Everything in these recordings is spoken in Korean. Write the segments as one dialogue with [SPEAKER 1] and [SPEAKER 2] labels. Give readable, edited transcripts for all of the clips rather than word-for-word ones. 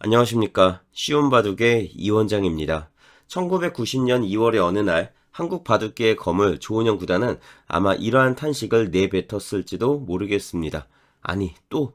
[SPEAKER 1] 안녕하십니까. 쉬운 바둑의 이원장입니다. 1990년 2월의 어느 날 한국 바둑계의 거물 조은영 구단은 아마 이러한 탄식을 내뱉었을지도 모르겠습니다. 아니, 또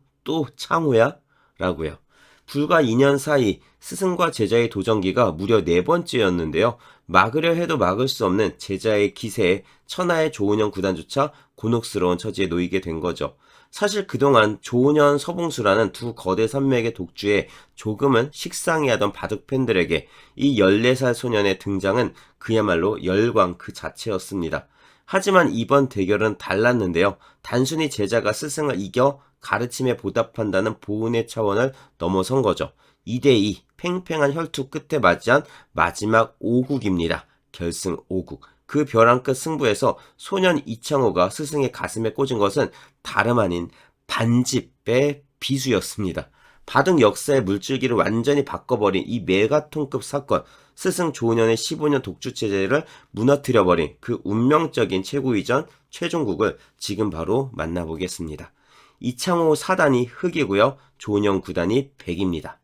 [SPEAKER 1] 창호야? 라고요. 불과 2년 사이 스승과 제자의 도전기가 무려 4번째였는데요. 막으려 해도 막을 수 없는 제자의 기세에 천하의 조은영 구단조차 곤혹스러운 처지에 놓이게 된 거죠. 사실 그동안 조은현, 서봉수라는 두 거대 산맥의 독주에 조금은 식상해하던 바둑 팬들에게 이 14살 소년의 등장은 그야말로 열광 그 자체였습니다. 하지만 이번 대결은 달랐는데요. 단순히 제자가 스승을 이겨 가르침에 보답한다는 보은의 차원을 넘어선 거죠. 2대2 팽팽한 혈투 끝에 맞이한 마지막 5국입니다. 결승 5국. 그 벼랑 끝 승부에서 소년 이창호가 스승의 가슴에 꽂은 것은 다름 아닌 반집의 비수였습니다. 바둑 역사의 물줄기를 완전히 바꿔버린 이 메가톤급 사건, 스승 조은현의 15년 독주체제를 무너뜨려버린 그 운명적인 최고위전 최종국을 지금 바로 만나보겠습니다. 이창호 4단이 흑이고요. 조은현 9단이 백입니다.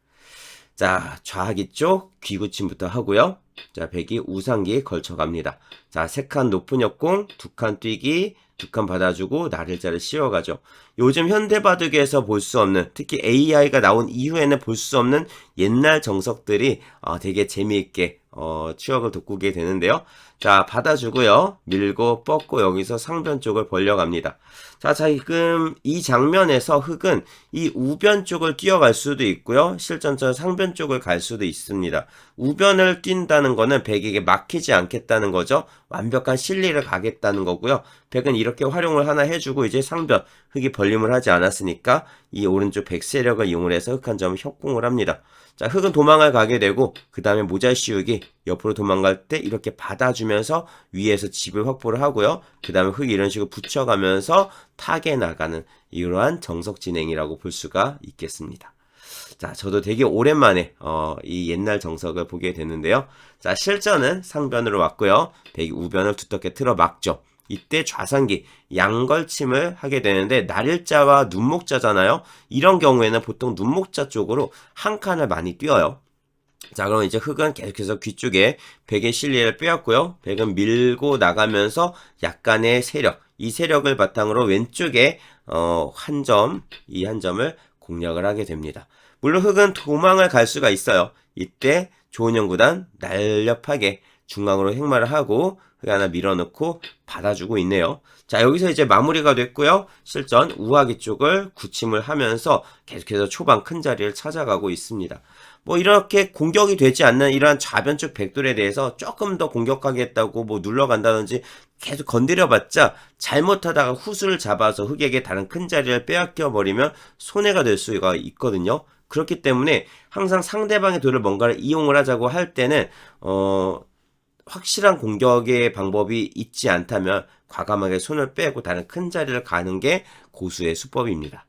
[SPEAKER 1] 자, 좌하기 쪽 귀구침부터 하고요. 자, 백이 우상기에 걸쳐갑니다. 자, 3칸 높은 역공, 2칸 뛰기, 2칸 받아주고 나를자를 씌워가죠. 요즘 현대바둑에서 볼 수 없는, 특히 AI가 나온 이후에는 볼 수 없는 옛날 정석들이 되게 재미있게 추억을 돋구게 되는데요. 자, 받아주고요. 밀고 뻗고 여기서 상변 쪽을 벌려갑니다. 자, 지금 이 장면에서 흑은 이 우변 쪽을 뛰어갈 수도 있고요. 실전처럼 상변 쪽을 갈 수도 있습니다. 우변을 뛴다는 거는 백에게 막히지 않겠다는 거죠. 완벽한 실리를 가겠다는 거고요. 백은 이렇게 활용을 하나 해주고 이제 상변, 흑이 벌림을 하지 않았으니까 이 오른쪽 백 세력을 이용을 해서 흑 한 점을 협공을 합니다. 자, 흑은 도망을 가게 되고 그 다음에 모잘 씌우기 옆으로 도망갈 때 이렇게 받아주면서 위에서 집을 확보를 하고요. 그 다음에 흑이 이런 식으로 붙여가면서 타게 나가는 이러한 정석 진행이라고 볼 수가 있겠습니다. 자, 저도 되게 오랜만에 이 옛날 정석을 보게 됐는데요. 자, 실전은 상변으로 왔고요. 백이 우변을 두텁게 틀어 막죠. 이때 좌상기 양걸침을 하게 되는데 날일자와 눈목자잖아요. 이런 경우에는 보통 눈목자 쪽으로 한 칸을 많이 뛰어요. 자, 그럼 이제 흑은 계속해서 귀 쪽에 백의 실리를 빼앗고요. 백은 밀고 나가면서 약간의 세력, 이 세력을 바탕으로 왼쪽에 이 한 점을 공략을 하게 됩니다. 물론 흑은 도망을 갈 수가 있어요. 이때 조은영 구단 날렵하게 중앙으로 행마를 하고 흑 하나 밀어넣고 받아주고 있네요. 자, 여기서 이제 마무리가 됐고요. 실전 우하기 쪽을 구침을 하면서 계속해서 초반 큰 자리를 찾아가고 있습니다. 뭐 이렇게 공격이 되지 않는 이러한 좌변 쪽 백돌에 대해서 조금 더 공격하겠다고 뭐 눌러간다든지 계속 건드려봤자 잘못하다가 후수를 잡아서 흑에게 다른 큰 자리를 빼앗겨 버리면 손해가 될 수가 있거든요. 그렇기 때문에 항상 상대방의 돌을 뭔가를 이용을 하자고 할 때는 확실한 공격의 방법이 있지 않다면 과감하게 손을 빼고 다른 큰 자리를 가는 게 고수의 수법입니다.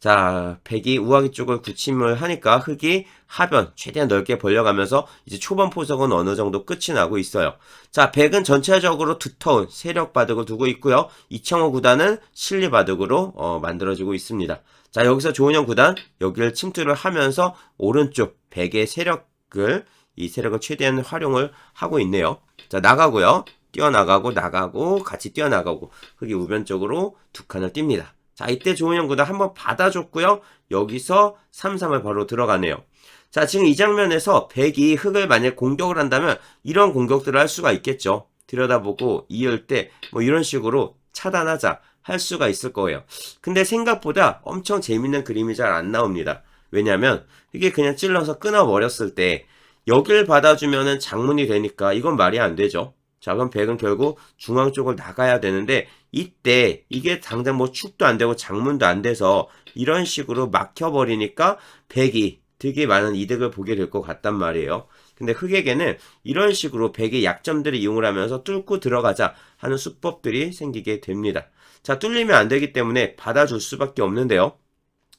[SPEAKER 1] 자, 백이 우하기 쪽을 구침을 하니까 흑이 하변 최대한 넓게 벌려가면서 이제 초반 포석은 어느 정도 끝이 나고 있어요. 자, 백은 전체적으로 두터운 세력 바둑을 두고 있고요. 이창호 구단은 실리 바둑으로 만들어지고 있습니다. 자, 여기서 조은영 구단 여기를 침투를 하면서 오른쪽 백의 이 세력을 최대한 활용을 하고 있네요. 자, 나가고요. 뛰어나가고 같이 뛰어나가고 흑이 우변 쪽으로 2칸을 띱니다. 자, 이때 조은영 구단 한번 받아줬고요. 여기서 3-3을 바로 들어가네요. 자, 지금 이 장면에서 백이 흑을 만약 공격을 한다면 이런 공격들을 할 수가 있겠죠. 들여다보고 이을 때 뭐 이런 식으로 차단하자 할 수가 있을 거예요. 근데 생각보다 엄청 재밌는 그림이 잘 안 나옵니다. 왜냐면 이게 그냥 찔러서 끊어버렸을 때 여길 받아주면은 장문이 되니까 이건 말이 안 되죠. 자, 그럼 백은 결국 중앙 쪽을 나가야 되는데 이때 이게 당장 뭐 축도 안 되고 장문도 안 돼서 이런 식으로 막혀버리니까 백이 되게 많은 이득을 보게 될 것 같단 말이에요. 근데 흑에게는 이런 식으로 백의 약점들을 이용을 하면서 뚫고 들어가자 하는 수법들이 생기게 됩니다. 자, 뚫리면 안 되기 때문에 받아줄 수밖에 없는데요.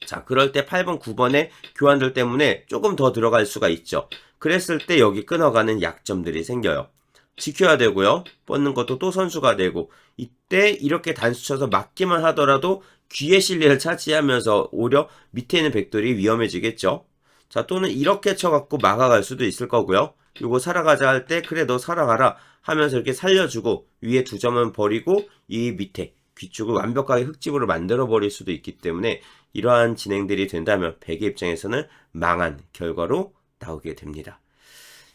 [SPEAKER 1] 자, 그럴 때 8번, 9번의 교환들 때문에 조금 더 들어갈 수가 있죠. 그랬을 때 여기 끊어가는 약점들이 생겨요. 지켜야 되고요. 뻗는 것도 또 선수가 되고 이때 이렇게 단수 쳐서 막기만 하더라도 귀의 실리를 차지하면서 오히려 밑에 있는 백돌이 위험해지겠죠. 자, 또는 이렇게 쳐갖고 막아갈 수도 있을 거고요. 요거 살아가자 할 때 그래 너 살아가라 하면서 이렇게 살려주고 위에 두 점은 버리고 이 밑에 귀쪽을 완벽하게 흙집으로 만들어 버릴 수도 있기 때문에 이러한 진행들이 된다면 백의 입장에서는 망한 결과로 나오게 됩니다.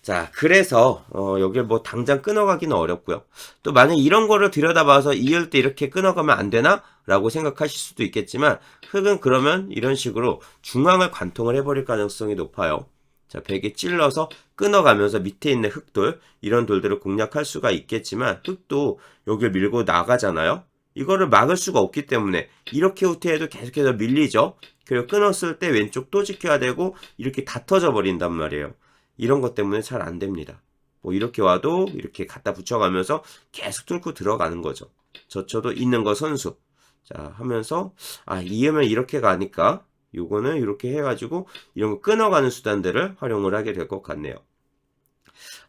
[SPEAKER 1] 자, 그래서 여기를 뭐 당장 끊어가기는 어렵고요. 또 만약 이런 거를 들여다봐서 이을 때 이렇게 끊어가면 안 되나? 라고 생각하실 수도 있겠지만 흙은 그러면 이런 식으로 중앙을 관통을 해버릴 가능성이 높아요. 자, 벽에 찔러서 끊어가면서 밑에 있는 흙돌, 이런 돌들을 공략할 수가 있겠지만 흙도 여기를 밀고 나가잖아요. 이거를 막을 수가 없기 때문에 이렇게 후퇴해도 계속해서 밀리죠. 그리고 끊었을 때 왼쪽 또 지켜야 되고 이렇게 다 터져 버린단 말이에요. 이런 것 때문에 잘 안 됩니다. 뭐 이렇게 와도 이렇게 갖다 붙여가면서 계속 뚫고 들어가는 거죠. 저쳐도 있는 거 선수. 자, 하면서 이으면 이렇게 가니까 요거는 이렇게 해가지고 이런 거 끊어가는 수단들을 활용을 하게 될 것 같네요.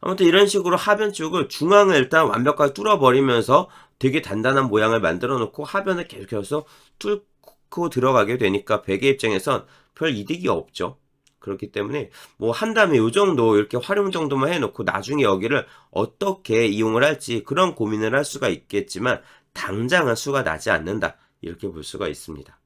[SPEAKER 1] 아무튼 이런 식으로 하변 쪽을 중앙을 일단 완벽하게 뚫어버리면서 되게 단단한 모양을 만들어 놓고 하변을 계속해서 뚫고 들어가게 되니까 백의 입장에선 별 이득이 없죠. 그렇기 때문에 뭐 한다음에 요 정도 이렇게 활용 정도만 해놓고 나중에 여기를 어떻게 이용을 할지 그런 고민을 할 수가 있겠지만 당장은 수가 나지 않는다. 이렇게 볼 수가 있습니다.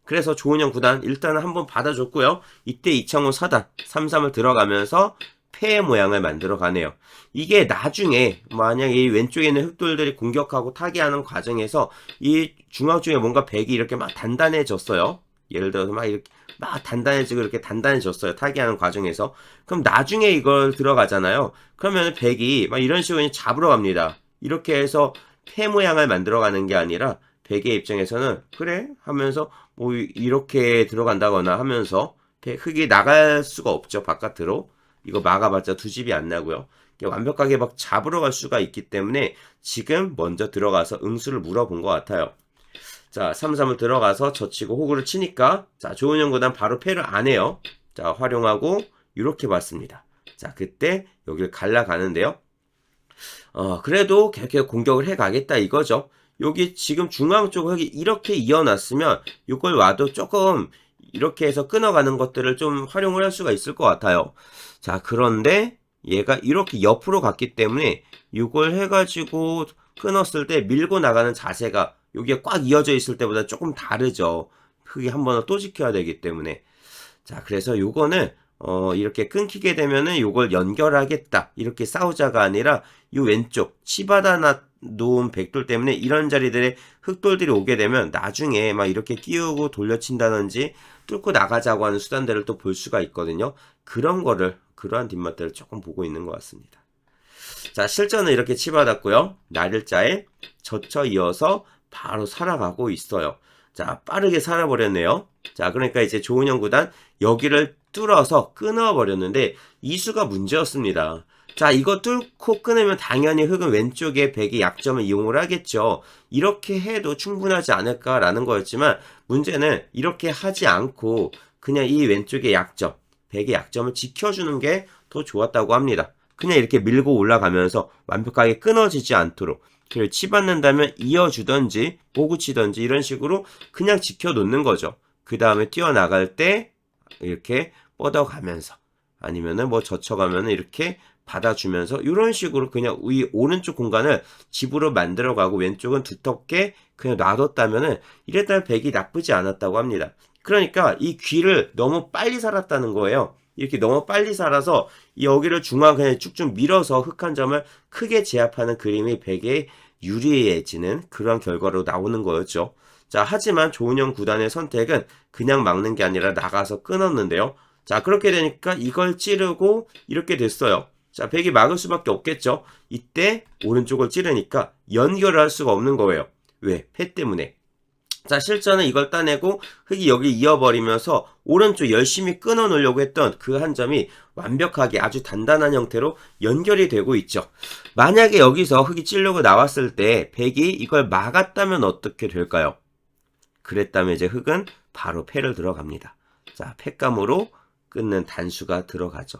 [SPEAKER 1] 그래서 조은영 구단 일단은 한번 받아줬고요. 이때 이창호 4단 3-3을 들어가면서 폐의 모양을 만들어 가네요. 이게 나중에 만약 이 왼쪽에 있는 흑돌들이 공격하고 타기하는 과정에서 이 중앙 쪽에 뭔가 백이 이렇게 막 단단해졌어요. 예를 들어서 막 이렇게 막 단단해지고 이렇게 단단해졌어요. 타기하는 과정에서. 그럼 나중에 이걸 들어가잖아요. 그러면 백이 막 이런 식으로 잡으러 갑니다. 이렇게 해서 폐 모양을 만들어 가는 게 아니라 백의 입장에서는 그래 하면서 뭐 이렇게 들어간다거나 하면서 흙이 나갈 수가 없죠. 바깥으로. 이거 막아봤자 두 집이 안 나고요. 완벽하게 막 잡으러 갈 수가 있기 때문에 지금 먼저 들어가서 응수를 물어본 것 같아요. 자, 3-3을 들어가서 젖히고 호구를 치니까 자, 조은영 구단 바로 패를 안 해요. 자, 활용하고 이렇게 봤습니다. 자, 그때 여기를 갈라가는데요. 그래도 계속 공격을 해가겠다 이거죠. 여기 지금 중앙 쪽 흙이 이렇게 이어놨으면 이걸 와도 조금 이렇게 해서 끊어가는 것들을 좀 활용을 할 수가 있을 것 같아요. 자, 그런데 얘가 이렇게 옆으로 갔기 때문에 이걸 해가지고 끊었을 때 밀고 나가는 자세가 여기에 꽉 이어져 있을 때보다 조금 다르죠. 흙이 한 번 또 지켜야 되기 때문에. 자, 그래서 요거는 이렇게 끊기게 되면은 요걸 연결하겠다. 이렇게 싸우자가 아니라 이 왼쪽 치받아 놓은 백돌 때문에 이런 자리들에 흑돌들이 오게 되면 나중에 막 이렇게 끼우고 돌려친다든지 뚫고 나가자고 하는 수단들을 또 볼 수가 있거든요. 그러한 뒷맛들을 조금 보고 있는 것 같습니다. 자, 실전은 이렇게 치받았고요. 날일자에 젖혀 이어서 바로 살아가고 있어요. 자, 빠르게 살아버렸네요. 자, 그러니까 이제 조은영 구단 여기를 뚫어서 끊어버렸는데 이수가 문제였습니다. 자, 이거 뚫고 끊으면 당연히 흙은 왼쪽에 백의 약점을 이용을 하겠죠. 이렇게 해도 충분하지 않을까라는 거였지만 문제는 이렇게 하지 않고 그냥 이 왼쪽의 약점, 백의 약점을 지켜주는 게 더 좋았다고 합니다. 그냥 이렇게 밀고 올라가면서 완벽하게 끊어지지 않도록 그걸 치받는다면 이어주던지 보구치던지 이런 식으로 그냥 지켜놓는 거죠. 그 다음에 뛰어나갈 때 이렇게 뻗어가면서 아니면은 뭐 젖혀가면은 이렇게 받아주면서 이런 식으로 그냥 이 오른쪽 공간을 집으로 만들어가고 왼쪽은 두텁게 그냥 놔뒀다면은 이랬다면 백이 나쁘지 않았다고 합니다. 그러니까 이 귀를 너무 빨리 살았다는 거예요. 이렇게 너무 빨리 살아서 여기를 중앙 그냥 쭉쭉 밀어서 흙 한 점을 크게 제압하는 그림이 백에 유리해지는 그런 결과로 나오는 거였죠. 자, 하지만 조은영 구단의 선택은 그냥 막는 게 아니라 나가서 끊었는데요. 자, 그렇게 되니까 이걸 찌르고 이렇게 됐어요. 자, 백이 막을 수밖에 없겠죠. 이때 오른쪽을 찌르니까 연결을 할 수가 없는 거예요. 왜? 패 때문에. 자, 실전은 이걸 따내고 흙이 여기 이어버리면서 오른쪽 열심히 끊어 놓으려고 했던 그 한 점이 완벽하게 아주 단단한 형태로 연결이 되고 있죠. 만약에 여기서 흙이 찔려고 나왔을 때 백이 이걸 막았다면 어떻게 될까요? 그랬다면 이제 흙은 바로 패를 들어갑니다. 자, 패감으로 끊는 단수가 들어가죠.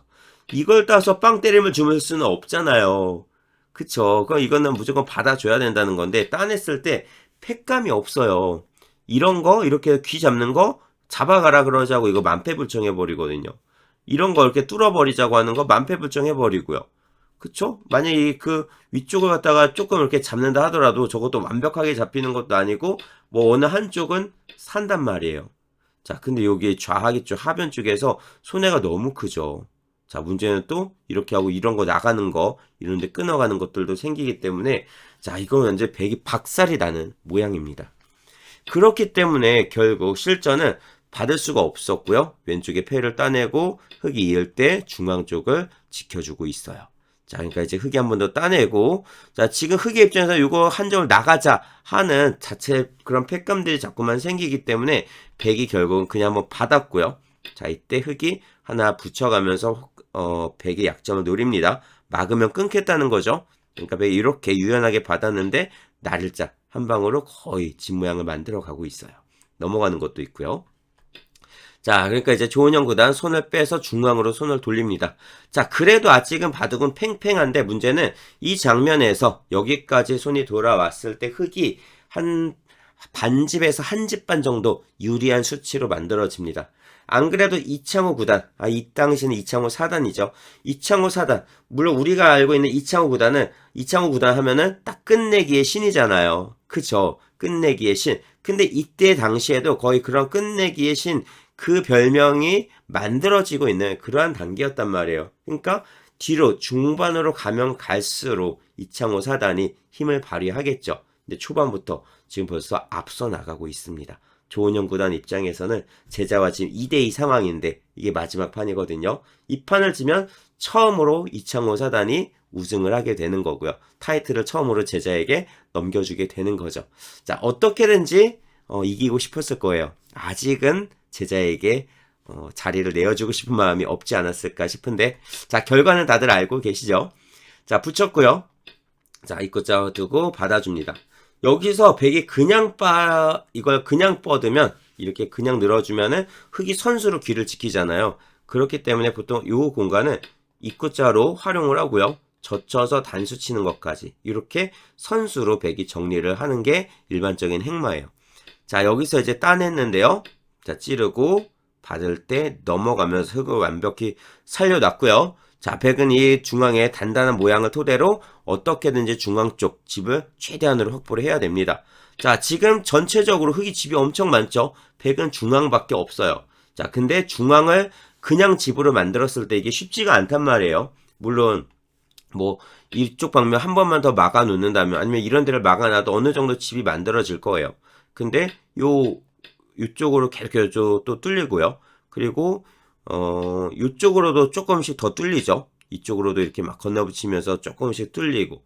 [SPEAKER 1] 이걸 따서 빵 때림을 주물 수는 없잖아요. 그쵸? 그럼 이거는 무조건 받아줘야 된다는 건데 따냈을 때 패감이 없어요. 이런 거 이렇게 귀 잡는 거 잡아가라 그러자고 이거 만패불청해버리거든요. 이런 거 이렇게 뚫어버리자고 하는 거 만패불정해버리고요. 그쵸? 만약에 그 위쪽을 갖다가 조금 이렇게 잡는다 하더라도 저것도 완벽하게 잡히는 것도 아니고 뭐 어느 한쪽은 산단 말이에요. 자, 근데 여기 좌하기 쪽, 하변 쪽에서 손해가 너무 크죠. 자, 문제는 또 이렇게 하고 이런 거 나가는 거, 이런 데 끊어가는 것들도 생기기 때문에 자, 이건 이제 백이 박살이 나는 모양입니다. 그렇기 때문에 결국 실전은 받을 수가 없었고요. 왼쪽에 패를 따내고 흑이 이을 때 중앙 쪽을 지켜주고 있어요. 자, 그러니까 이제 흑이 한 번 더 따내고, 자, 지금 흑의 입장에서 이거 한 점을 나가자 하는 자체 그런 패감들이 자꾸만 생기기 때문에 백이 결국은 그냥 한번 받았고요. 자, 이때 흑이 하나 붙여가면서 백의 약점을 노립니다. 막으면 끊겠다는 거죠. 그러니까 백이 이렇게 유연하게 받았는데 날일자 한 방으로 거의 집 모양을 만들어 가고 있어요. 넘어가는 것도 있고요. 자, 그러니까 이제 조은영 구단 손을 빼서 중앙으로 손을 돌립니다. 자, 그래도 아직은 바둑은 팽팽한데 문제는 이 장면에서 여기까지 손이 돌아왔을 때 흑이 한 반집에서 한 집 반 정도 유리한 수치로 만들어집니다. 안 그래도 이창호 구단, 이 당시는 이창호 사단이죠. 이창호 사단, 물론 우리가 알고 있는 이창호 구단은, 이창호 구단 하면은 딱 끝내기의 신이잖아요. 그쵸? 끝내기의 신. 근데 이때 당시에도 거의 그런 끝내기의 신, 그 별명이 만들어지고 있는 그러한 단계였단 말이에요. 그러니까 뒤로 중반으로 가면 갈수록 이창호 사단이 힘을 발휘하겠죠. 근데 초반부터 지금 벌써 앞서 나가고 있습니다. 조은영 구단 입장에서는 제자와 지금 2대2 상황인데 이게 마지막 판이거든요. 이 판을 지면 처음으로 이창호 사단이 우승을 하게 되는 거고요. 타이틀을 처음으로 제자에게 넘겨주게 되는 거죠. 자, 어떻게든지 이기고 싶었을 거예요. 아직은 제자에게 자리를 내어주고 싶은 마음이 없지 않았을까 싶은데, 자, 결과는 다들 알고 계시죠? 자, 붙였고요. 자, 이것자 두고 받아줍니다. 여기서 백이 이걸 그냥 뻗으면, 이렇게 그냥 늘어주면은 흑이 선수로 귀를 지키잖아요. 그렇기 때문에 보통 이 공간은 입구자로 활용을 하고요. 젖혀서 단수 치는 것까지 이렇게 선수로 백이 정리를 하는 게 일반적인 행마예요. 자, 여기서 이제 따냈는데요. 자, 찌르고 받을 때 넘어가면서 흑을 완벽히 살려놨고요. 자, 백은 이 중앙의 단단한 모양을 토대로 어떻게든지 중앙 쪽 집을 최대한으로 확보를 해야 됩니다. 자, 지금 전체적으로 흑이 집이 엄청 많죠. 백은 중앙밖에 없어요. 자, 근데 중앙을 그냥 집으로 만들었을 때 이게 쉽지가 않단 말이에요. 물론 뭐 이쪽 방면 한 번만 더 막아 놓는다면, 아니면 이런 데를 막아놔도 어느 정도 집이 만들어질 거예요. 근데 이쪽으로 계속 또 뚫리고요. 그리고 이쪽으로도 조금씩 더 뚫리죠. 이쪽으로도 이렇게 막 건너붙이면서 조금씩 뚫리고,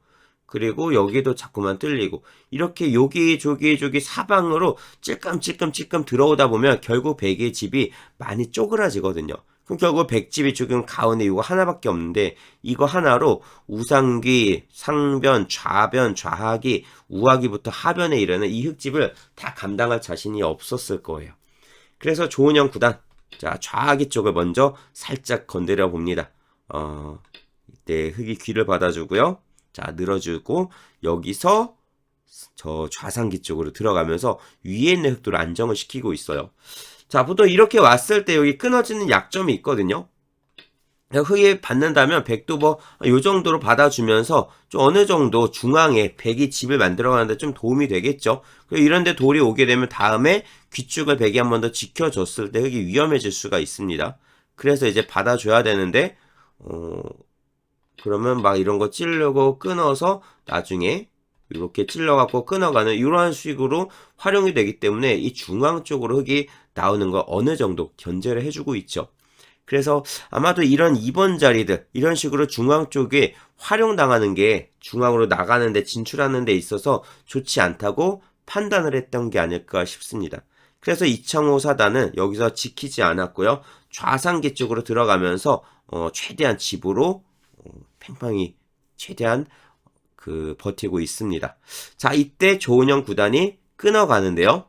[SPEAKER 1] 그리고 여기도 자꾸만 뚫리고, 이렇게 여기 사방으로 찔끔찔끔 들어오다 보면 결국 백의 집이 많이 쪼그라지거든요. 그럼 결국 백집이 지금 가운데 이거 하나밖에 없는데, 이거 하나로 우상귀, 상변, 좌변, 좌하기, 우하기부터 하변에 이르는 이 흑집을 다 감당할 자신이 없었을 거예요. 그래서 조은영 구단, 자, 좌하기 쪽을 먼저 살짝 건드려 봅니다. 이때 흑이 귀를 받아주고요. 자, 늘어주고, 여기서 저 좌상기 쪽으로 들어가면서 위에 있는 흑도를 안정을 시키고 있어요. 자, 보통 이렇게 왔을 때 여기 끊어지는 약점이 있거든요. 흑이 받는다면 백도 뭐 요 정도로 받아주면서 좀 어느 정도 중앙에 백이 집을 만들어가는데 좀 도움이 되겠죠. 이런데 돌이 오게 되면 다음에 귀쪽을 백이 한 번 더 지켜줬을 때 흑이 위험해질 수가 있습니다. 그래서 이제 받아줘야 되는데 그러면 막 이런 거 찌르고 끊어서 나중에 이렇게 찔러갖고 끊어가는 이런 식으로 활용이 되기 때문에 이 중앙 쪽으로 흑이 나오는 거 어느 정도 견제를 해주고 있죠. 그래서 아마도 이런 2번 자리들, 이런 식으로 중앙 쪽에 활용당하는 게 중앙으로 나가는데 진출하는 데 있어서 좋지 않다고 판단을 했던 게 아닐까 싶습니다. 그래서 이창호 사단은 여기서 지키지 않았고요. 좌상기 쪽으로 들어가면서 최대한 집으로 팽팽히 최대한 버티고 있습니다. 자, 이때 조은영 구단이 끊어가는데요.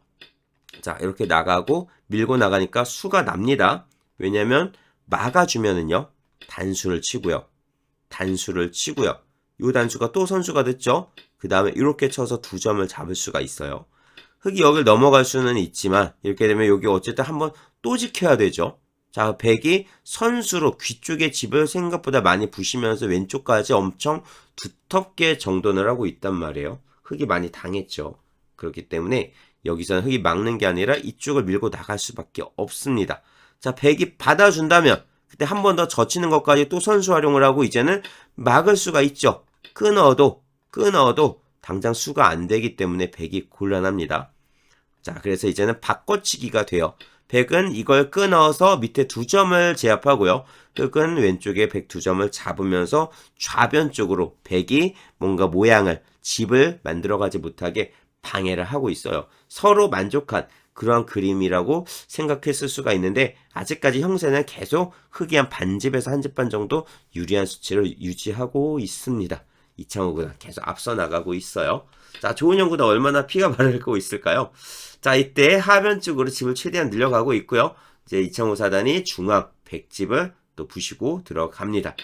[SPEAKER 1] 자, 이렇게 나가고 밀고 나가니까 수가 납니다. 왜냐면 막아주면은요, 단수를 치고요. 이 단수가 또 선수가 됐죠. 그 다음에 이렇게 쳐서 2점을 잡을 수가 있어요. 흑이 여길 넘어갈 수는 있지만 이렇게 되면 여기 어쨌든 한번 또 지켜야 되죠. 자, 백이 선수로 귀 쪽에 집을 생각보다 많이 부시면서 왼쪽까지 엄청 두텁게 정돈을 하고 있단 말이에요. 흙이 많이 당했죠. 그렇기 때문에 여기서는 흙이 막는 게 아니라 이쪽을 밀고 나갈 수밖에 없습니다. 자, 백이 받아준다면 그때 한 번 더 젖히는 것까지 또 선수 활용을 하고 이제는 막을 수가 있죠. 끊어도 당장 수가 안 되기 때문에 백이 곤란합니다. 자, 그래서 이제는 바꿔치기가 돼요. 백은 이걸 끊어서 밑에 2점을 제압하고요. 흑은 왼쪽에 백 2점을 잡으면서 좌변 쪽으로 백이 뭔가 모양을, 집을 만들어가지 못하게 방해를 하고 있어요. 서로 만족한 그러한 그림이라고 생각했을 수가 있는데 아직까지 형세는 계속 흑이 한 반집에서 한 집 반 정도 유리한 수치를 유지하고 있습니다. 이창호 구단 계속 앞서 나가고 있어요. 자, 조은영 구단 얼마나 피가 마르고 있을까요? 자, 이때 하변 쪽으로 집을 최대한 늘려가고 있고요. 이제 이창호 사단이 중앙 100집을 또 부시고 들어갑니다.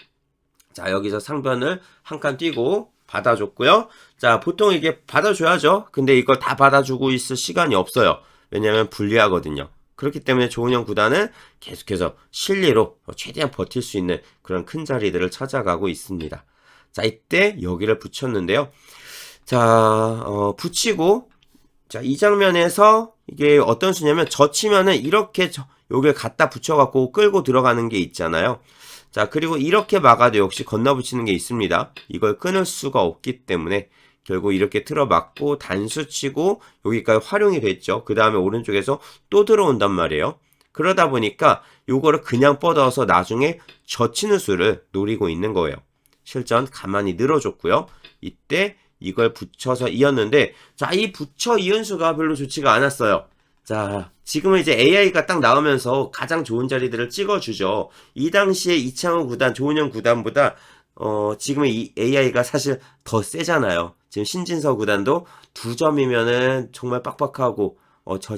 [SPEAKER 1] 자, 여기서 상변을 한 칸 뛰고 받아줬고요. 자, 보통 이게 받아줘야죠. 근데 이걸 다 받아주고 있을 시간이 없어요. 왜냐면 불리하거든요. 그렇기 때문에 조은영 구단은 계속해서 실리로 최대한 버틸 수 있는 그런 큰 자리들을 찾아가고 있습니다. 자, 이때 여기를 붙였는데요. 자, 붙이고, 자, 이 장면에서 이게 어떤 수냐면 젖히면은 이렇게 여기를 갖다 붙여갖고 끌고 들어가는 게 있잖아요. 자, 그리고 이렇게 막아도 역시 건너붙이는 게 있습니다. 이걸 끊을 수가 없기 때문에 결국 이렇게 틀어막고 단수 치고 여기까지 활용이 됐죠. 그 다음에 오른쪽에서 또 들어온단 말이에요. 그러다 보니까 요거를 그냥 뻗어서 나중에 젖히는 수를 노리고 있는 거예요. 실전 가만히 늘어줬고요. 이때 이걸 붙여서 이었는데, 자, 이 붙여 이은 수가 별로 좋지가 않았어요. 자, 지금은 이제 AI가 딱 나오면서 가장 좋은 자리들을 찍어주죠. 이 당시에 이창호 구단, 조은영 구단보다 지금의 이 AI가 사실 더 세잖아요. 지금 신진서 구단도 2점이면은 정말 빡빡하고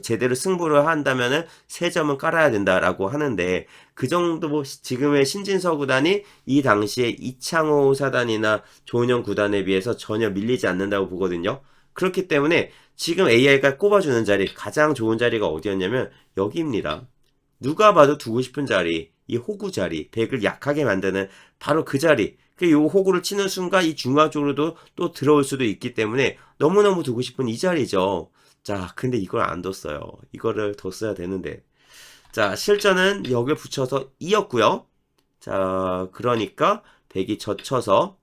[SPEAKER 1] 제대로 승부를 한다면은 3점은 깔아야 된다라고 하는데 그 정도 지금의 신진서 구단이 이 당시에 이창호 사단이나 조은영 구단에 비해서 전혀 밀리지 않는다고 보거든요. 그렇기 때문에 지금 AI가 꼽아주는 자리, 가장 좋은 자리가 어디였냐면 여기입니다. 누가 봐도 두고 싶은 자리, 이 호구 자리, 백을 약하게 만드는 바로 그 자리. 이 호구를 치는 순간 이 중앙 쪽으로도 또 들어올 수도 있기 때문에 너무너무 두고 싶은 이 자리죠. 자, 근데 이걸 안 뒀어요. 이거를 뒀어야 되는데. 자, 실전은 여기를 붙여서 이었고요. 자, 그러니까 백이 젖혀서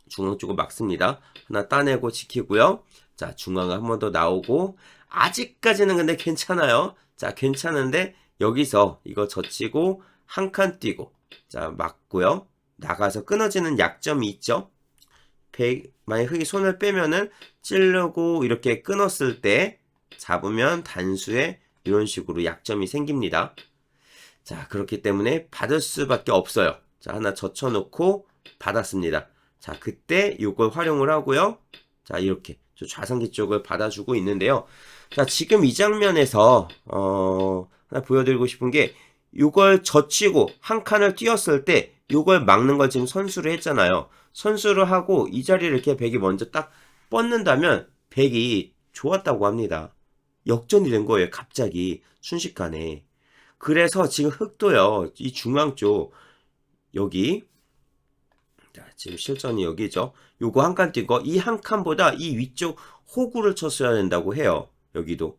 [SPEAKER 1] 중앙 쪽을 막습니다. 하나 따내고 지키고요. 자, 중앙 한 번 더 나오고 아직까지는 근데 괜찮아요. 자, 괜찮은데 여기서 이거 젖히고 한 칸 뛰고 자, 막고요. 나가서 끊어지는 약점이 있죠. 만약 흙이 손을 빼면은 찌르고 이렇게 끊었을 때 잡으면 단수에 이런 식으로 약점이 생깁니다. 자, 그렇기 때문에 받을 수밖에 없어요. 자, 하나 젖혀놓고 받았습니다. 자, 그때 이걸 활용을 하고요. 자, 이렇게 좌상기 쪽을 받아주고 있는데요. 자, 지금 이 장면에서 하나 보여드리고 싶은 게 이걸 젖히고 한 칸을 띄었을 때 이걸 막는 걸 지금 선수를 했잖아요. 선수를 하고 이 자리를 이렇게 백이 먼저 딱 뻗는다면 백이 좋았다고 합니다. 역전이 된 거예요. 갑자기 순식간에. 그래서 지금 흑도요. 이 중앙 쪽 여기 자, 지금 실전이 여기죠. 요거 한 칸 띄고 이 한 칸보다 이 위쪽 호구를 쳤어야 된다고 해요. 여기도.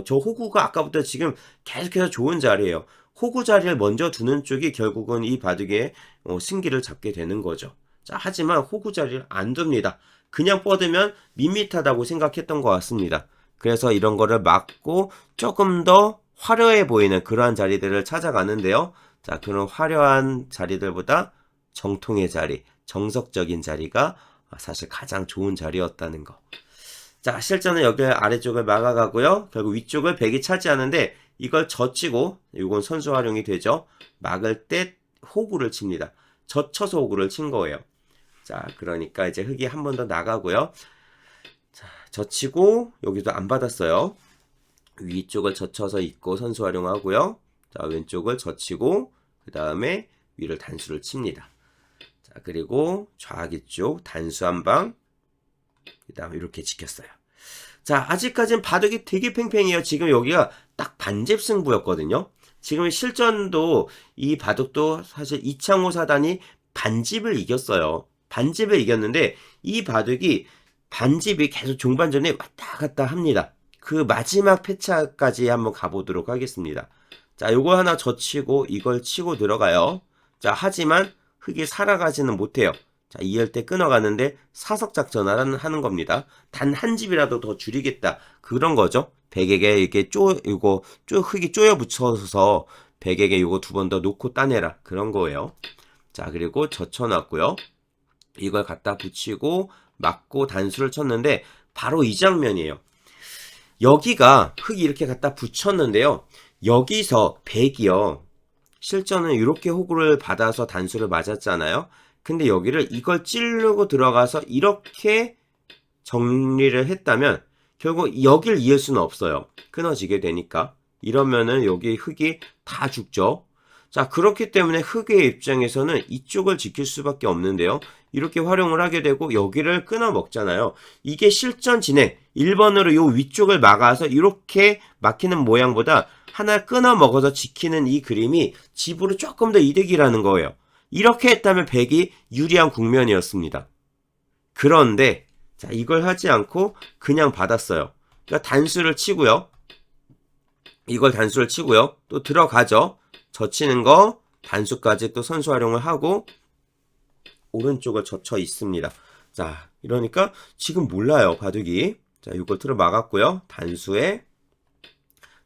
[SPEAKER 1] 저 호구가 아까부터 지금 계속해서 좋은 자리예요. 호구 자리를 먼저 두는 쪽이 결국은 이 바둑의 승기를 잡게 되는 거죠. 자, 하지만 호구 자리를 안 둡니다. 그냥 뻗으면 밋밋하다고 생각했던 것 같습니다. 그래서 이런 거를 막고 조금 더 화려해 보이는 그러한 자리들을 찾아가는데요. 자, 그런 화려한 자리들보다 정통의 자리, 정석적인 자리가 사실 가장 좋은 자리였다는 거. 자, 실전은 여기 아래쪽을 막아가고요. 결국 위쪽을 백이 차지하는데 이걸 젖히고 이건 선수 활용이 되죠. 막을 때 호구를 칩니다. 젖혀서 호구를 친 거예요. 자, 그러니까 이제 흙이 한 번 더 나가고요. 자, 젖히고 여기도 안 받았어요. 위쪽을 젖혀서 있고 선수 활용하고요. 자, 왼쪽을 젖히고 그 다음에 위를 단수를 칩니다. 자, 그리고 좌기 쪽 단수 한 방, 그 다음에 이렇게 지켰어요. 자, 아직까지는 바둑이 되게 팽팽해요. 지금 여기가 딱 반집 승부였거든요. 지금 실전도 이 바둑도 사실 이창호 사단이 반집을 이겼어요. 반집을 이겼는데 이 바둑이 반집이 계속 종반전에 왔다 갔다 합니다. 그 마지막 패차까지 한번 가보도록 하겠습니다. 자, 요거 하나 젖히고 이걸 치고 들어가요. 자, 하지만 흙이 살아가지는 못해요. 자, 이할 때 끊어가는데 사석 작전을 하는 겁니다. 단 한 집이라도 더 줄이겠다. 그런 거죠. 백에게 이렇게 흙이 쪼여 붙여서 백에게 요거 두 번 더 놓고 따내라. 그런 거예요. 자, 그리고 젖혀놨고요. 이걸 갖다 붙이고 맞고 단수를 쳤는데 바로 이 장면이에요. 여기가 흙이 이렇게 갖다 붙였는데요. 여기서 백이요. 실전은 이렇게 호구를 받아서 단수를 맞았잖아요. 근데 여기를 이걸 찌르고 들어가서 이렇게 정리를 했다면 결국 여길 이을 수는 없어요. 끊어지게 되니까. 이러면은 여기 흙이 다 죽죠. 자, 그렇기 때문에 흙의 입장에서는 이쪽을 지킬 수밖에 없는데요. 이렇게 활용을 하게 되고 여기를 끊어 먹잖아요. 이게 실전 진행 1번으로 요 위쪽을 막아서 이렇게 막히는 모양보다 하나 끊어 먹어서 지키는 이 그림이 집으로 조금 더 이득이라는 거예요. 이렇게 했다면 백이 유리한 국면이었습니다. 그런데 자, 이걸 하지 않고 그냥 받았어요. 그러니까 단수를 치고요. 이걸 단수를 치고요. 또 들어가죠. 젖히는 거 단수까지 또 선수 활용을 하고 오른쪽을 젖혀 있습니다. 자, 이러니까 지금 몰라요, 바둑이. 자, 이걸 틀어 막았고요. 단수에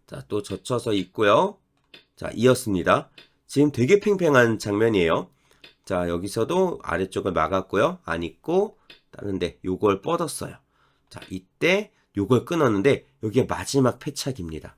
[SPEAKER 1] 자, 또 젖혀서 있고요. 자, 이었습니다. 지금 되게 팽팽한 장면이에요. 자, 여기서도 아래쪽을 막았고요. 안 있고 다른데 요걸 뻗었어요. 자, 이때 요걸 끊었는데 여기에 마지막 패착입니다.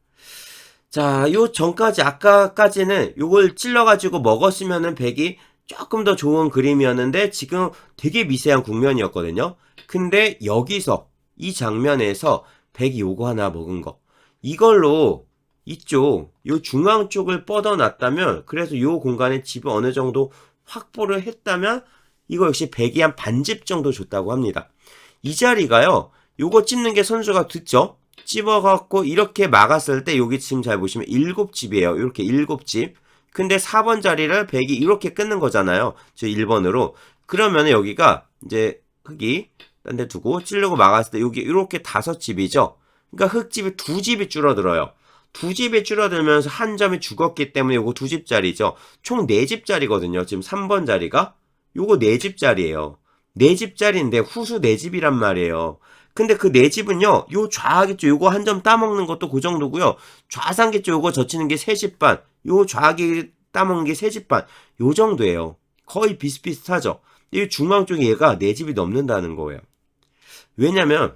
[SPEAKER 1] 자, 요 전까지 아까까지는 요걸 찔러가지고 먹었으면은 백이 조금 더 좋은 그림이었는데 지금 되게 미세한 국면이었거든요. 근데 여기서 이 장면에서 백이 요거 하나 먹은 거 이걸로 이쪽 요 중앙 쪽을 뻗어놨다면 그래서 요 공간에 집을 어느 정도 확보를 했다면 이거 역시 백이 한 반집 정도 줬다고 합니다. 이 자리가요. 요거 찝는 게 선수가 듣죠. 찝어갖고 이렇게 막았을 때 여기 지금 잘 보시면 7집이에요. 이렇게 7집. 근데 4번 자리를 백이 이렇게 끊는 거잖아요. 저 1번으로. 그러면 여기가 이제 흙이 딴 데 두고 찌르고 막았을 때 여기 이렇게 5집이죠. 그러니까 흙집이 2집이 줄어들어요. 2집이 줄어들면서 한 점이 죽었기 때문에 요거 2집짜리죠. 총 4집짜리거든요. 지금 3번 자리가. 요거 4집짜리예요. 4집짜리인데 후수 4집이란 말이에요. 근데 그 4집은요. 요 좌하기쪽 요거 한 점 따먹는 것도 그 정도고요. 좌상기쪽 요거 젖히는 게 3집 반. 요 좌하기 따먹는 게 3집 반. 요 정도예요. 거의 비슷비슷하죠. 이 중앙 쪽에 얘가 4집이 넘는다는 거예요. 왜냐면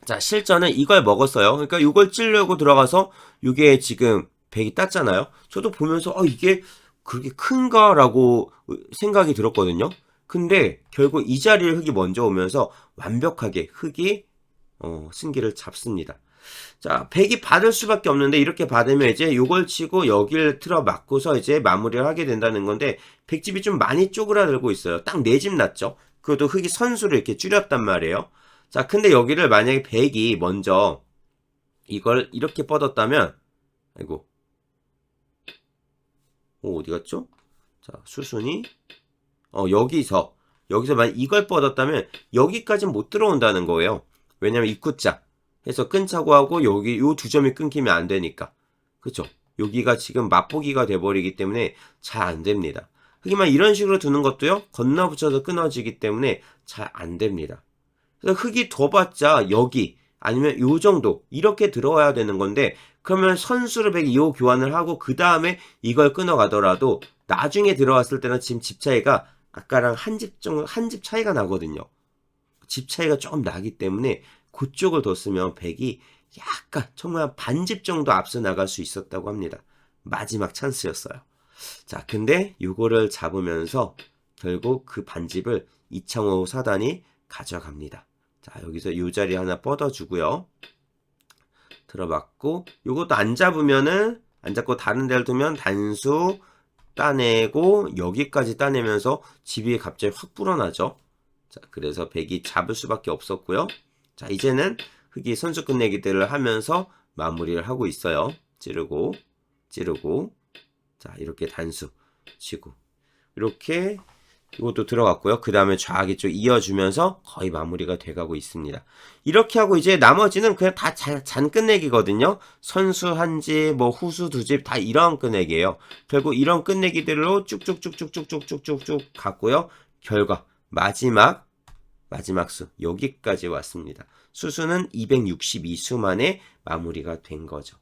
[SPEAKER 1] 자, 실전은 이걸 먹었어요. 그러니까 이걸 찌려고 들어가서 이게 지금 백이 땄잖아요. 저도 보면서 이게 그렇게 큰가라고 생각이 들었거든요. 근데 결국 이 자리에 흙이 먼저 오면서 완벽하게 흙이 승기를 잡습니다. 자, 백이 받을 수밖에 없는데 이렇게 받으면 이제 요걸 치고 여기를 틀어 막고서 이제 마무리를 하게 된다는 건데 백집이 좀 많이 쪼그라들고 있어요. 딱 4집 났죠. 그것도 흙이 선수를 이렇게 줄였단 말이에요. 자, 근데 여기를 만약에 백이 먼저 이걸 이렇게 뻗었다면 아이고 어디 갔죠? 자, 수순이 여기서 만약 이걸 뻗었다면 여기까지는 못 들어온다는 거예요. 왜냐면 입구자 해서 끊자고 하고 여기 요 2점이 끊기면 안 되니까. 그쵸? 여기가 지금 맛보기가 돼버리기 때문에 잘 안 됩니다. 하지만 이런 식으로 두는 것도요. 건너붙여서 끊어지기 때문에 잘 안 됩니다. 그래서 흙이 더 봤자 여기 아니면 요 정도 이렇게 들어와야 되는 건데 그러면 선수를 백이 요 교환을 하고 그 다음에 이걸 끊어가더라도 나중에 들어왔을 때는 지금 집 차이가 아까랑 한 집 정도 한 집 차이가 나거든요. 집 차이가 조금 나기 때문에 그쪽을 뒀으면 백이 약간 정말 반집 정도 앞서 나갈 수 있었다고 합니다. 마지막 찬스였어요. 자, 근데 요거를 잡으면서 결국 그 반집을 이창호 사단이 가져갑니다. 자, 여기서 요 자리 하나 뻗어주고요. 들어맞고 요것도 안 잡으면은 안 잡고 다른 데를 두면 단수 따내고 여기까지 따내면서 집이 갑자기 확 불어나죠. 자, 그래서 백이 잡을 수밖에 없었고요. 자, 이제는 흙이 선수 끝내기들을 하면서 마무리를 하고 있어요. 찌르고 찌르고, 자, 이렇게 단수 치고, 이렇게 이것도 들어갔고요. 그 다음에 좌하기 쪽 이어주면서 거의 마무리가 돼가고 있습니다. 이렇게 하고 이제 나머지는 그냥 다 잔 끝내기거든요. 선수 한 집, 뭐 후수 두 집 다 이런 끝내기예요. 결국 이런 끝내기들로 쭉쭉쭉쭉쭉쭉쭉쭉 갔고요. 결과 마지막 수 여기까지 왔습니다. 수수는 262수 만에 마무리가 된 거죠.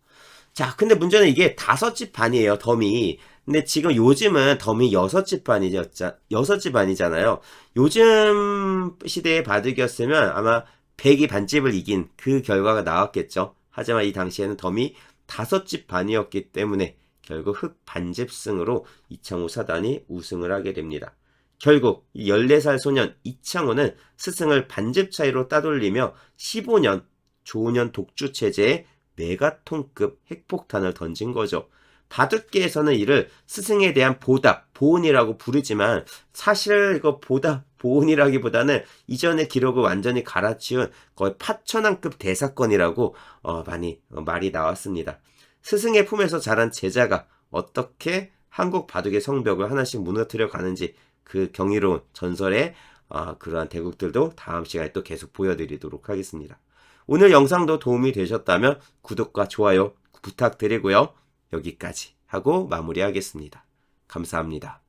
[SPEAKER 1] 자, 근데 문제는 이게 5집 반이에요, 덤이. 근데 지금 요즘은 덤이 6집 반이잖아요. 요즘 시대의 바둑이었으면 아마 100이 반집을 이긴 그 결과가 나왔겠죠. 하지만 이 당시에는 덤이 5집 반이었기 때문에 결국 흑 반집승으로 이창호 사단이 우승을 하게 됩니다. 결국 14살 소년 이창호는 스승을 반집 차이로 따돌리며 15년 조년 독주 체제의 메가톤급 핵폭탄을 던진 거죠. 바둑계에서는 이를 스승에 대한 보답, 보은이라고 부르지만 사실 이거 보답, 보은이라기보다는 이전의 기록을 완전히 갈아치운 거의 파천왕급 대사건이라고 많이 말이 나왔습니다. 스승의 품에서 자란 제자가 어떻게 한국 바둑의 성벽을 하나씩 무너뜨려 가는지 그 경이로운 전설의 그러한 대국들도 다음 시간에 또 계속 보여드리도록 하겠습니다. 오늘 영상도 도움이 되셨다면 구독과 좋아요 부탁드리고요. 여기까지 하고 마무리하겠습니다. 감사합니다.